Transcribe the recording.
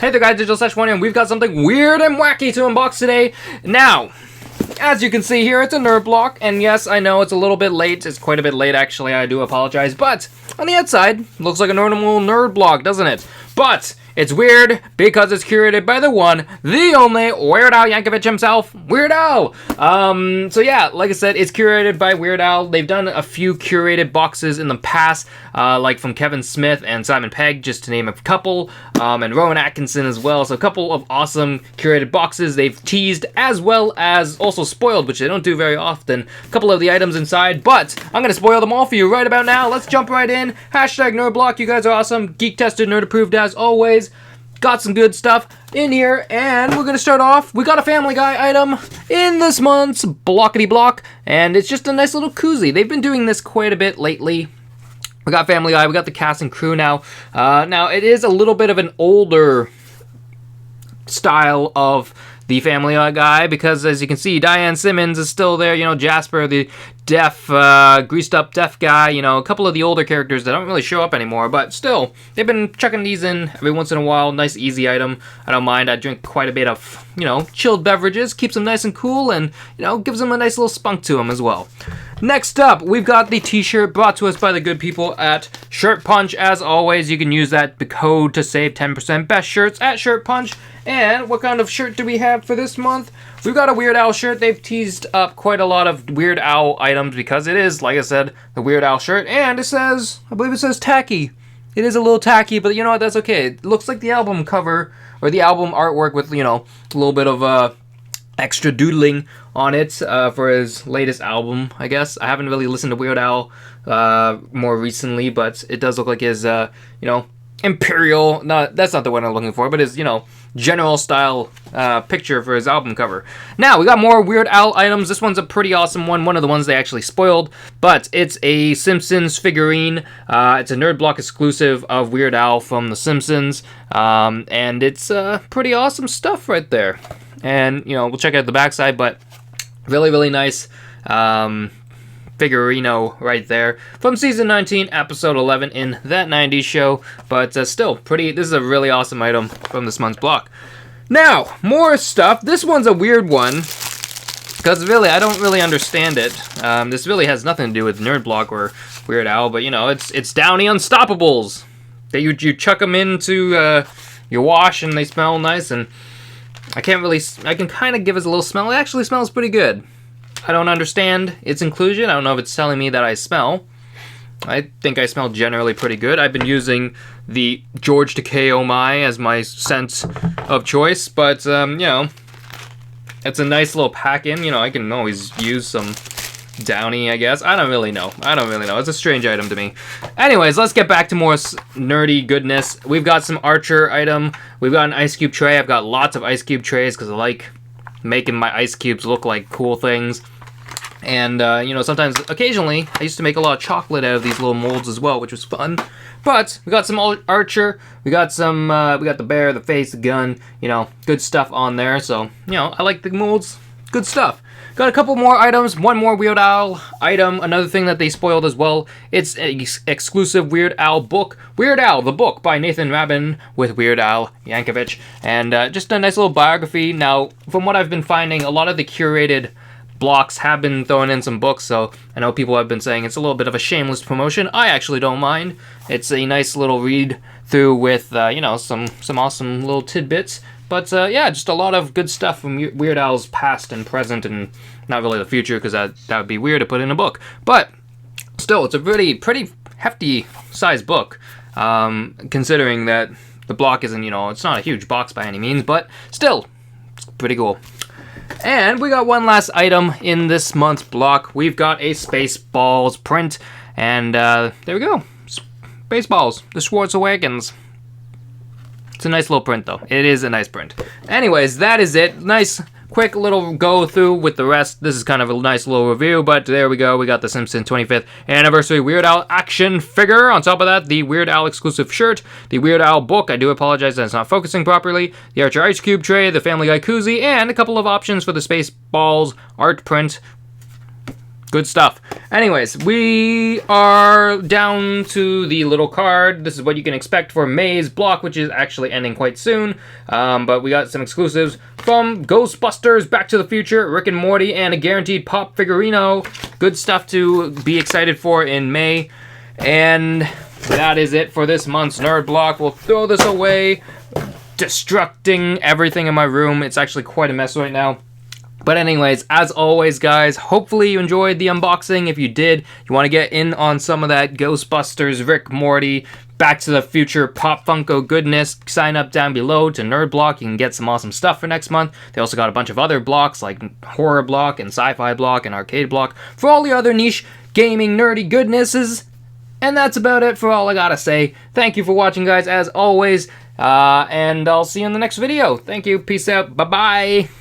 Hey there guys, Digital/1 and we've got something weird and wacky to unbox today. Now, as you can see here, it's a nerd block, and yes, I know it's a little bit late. It's quite a bit late actually, I do apologize, but on the outside, looks like a normal nerd block, doesn't it? But it's weird because it's curated by the one, the only Weird Al Yankovic himself, Weird Al. So yeah, like I said, it's curated by Weird Al. They've done a few curated boxes in the past, like from Kevin Smith and Simon Pegg, just to name a couple, and Rowan Atkinson as well. So a couple of awesome curated boxes they've teased, as well as also spoiled, which they don't do very often, a couple of the items inside, but I'm gonna spoil them all for you right about now. Let's jump right in. Hashtag nerdblock, you guys are awesome. Geek tested, nerd approved as always. Got some good stuff in here, and we're gonna start off. We got a Family Guy item in this month's Blockity Block, and it's just a nice little koozie. They've been doing this quite a bit lately. We got Family Guy, we got the cast and crew now. Now, it is a little bit of an older style of the Family Guy, because as you can see, Diane Simmons is still there, you know, Jasper, the deaf, greased up deaf guy, you know, a couple of the older characters that don't really show up anymore, but still, they've been chucking these in every once in a while. Nice, easy item. I don't mind. I drink quite a bit of, you know, chilled beverages, keeps them nice and cool, and, you know, gives them a nice little spunk to them as well. Next up, we've got the t-shirt brought to us by the good people at Shirt Punch. As always, you can use that code to save 10%. Best shirts at Shirt Punch. And what kind of shirt do we have for this month? We've got a Weird Al shirt. They've teased up quite a lot of Weird Al items because it is, like I said, the Weird Al shirt. And it says, I believe it says tacky. It is a little tacky, but you know what, that's okay. It looks like the album cover, or the album artwork with, you know, a little bit of extra doodling on it for his latest album, I guess. I haven't really listened to Weird Al more recently, but it does look like his, you know, Imperial, that's not the one I'm looking for, but his, you know, general style picture for his album cover. Now, we got more Weird Al items. This one's a pretty awesome one of the ones they actually spoiled, but it's a Simpsons figurine. It's a Nerd Block exclusive of Weird Al from The Simpsons, and it's pretty awesome stuff right there. And, you know, we'll check out the backside, but really, really nice figurino right there from season 19, episode 11 in That 90s Show, but still pretty. This is a really awesome item from this month's block. Now, more stuff. This one's a weird one because really I don't really understand it. This really has nothing to do with Nerd Block or Weird Al, but you know, it's Downey Unstoppables. That you chuck them into your wash and they smell nice, and I can kind of give it a little smell. It actually smells pretty good. I don't understand its inclusion. I don't know if it's telling me that I smell. I think I smell generally pretty good. I've been using the George Takei Oh My as my scent of choice, but, you know, it's a nice little pack-in. You know, I can always use some Downey, I guess. I don't really know. It's a strange item to me. Anyways, let's get back to more nerdy goodness. We've got some Archer item. We've got an ice cube tray. I've got lots of ice cube trays because I like making my ice cubes look like cool things. And, you know, sometimes, occasionally, I used to make a lot of chocolate out of these little molds as well, which was fun. But we got some Archer, we got some, we got the bear, the face, the gun, you know, good stuff on there. So, you know, I like the molds, good stuff. Got a couple more items, one more Weird Al item, another thing that they spoiled as well. It's an exclusive Weird Al book, Weird Al, the book by Nathan Rabin with Weird Al Yankovic. And just a nice little biography. Now, from what I've been finding, a lot of the curated blocks have been throwing in some books, so I know people have been saying it's a little bit of a shameless promotion. I actually don't mind. It's a nice little read through with, you know, some awesome little tidbits. But, yeah, just a lot of good stuff from Weird Al's past and present, and not really the future, because that would be weird to put in a book. But, still, it's a pretty hefty sized book, considering that the block isn't, you know, it's not a huge box by any means, but still, it's pretty cool. And we got one last item in this month's block. We've got a Spaceballs print, and there we go. Spaceballs, the Schwartz Awakens. It's a nice little print, though. It is a nice print. Anyways, that is it. Nice, quick little go through with the rest. This is kind of a nice little review, but there we go. We got the Simpsons 25th Anniversary Weird Al action figure. On top of that, the Weird Al exclusive shirt, the Weird Al book. I do apologize that it's not focusing properly. The Archer Ice Cube tray, the Family Guy koozie, and a couple of options for the Spaceballs art print. Good stuff. Anyways, we are down to the little card. This is what you can expect for May's block, which is actually ending quite soon. But we got some exclusives from Ghostbusters, Back to the Future, Rick and Morty, and a guaranteed Pop Figurino. Good stuff to be excited for in May. And that is it for this month's Nerd Block. We'll throw this away, destructing everything in my room. It's actually quite a mess right now. But anyways, as always, guys, hopefully you enjoyed the unboxing. If you did, you want to get in on some of that Ghostbusters, Rick, Morty, Back to the Future, Pop Funko goodness, sign up down below to Nerd Block. You can get some awesome stuff for next month. They also got a bunch of other blocks like Horror Block and Sci-Fi Block and Arcade Block for all the other niche gaming nerdy goodnesses. And that's about it for all I gotta say. Thank you for watching, guys, as always. And I'll see you in the next video. Thank you. Peace out. Bye-bye.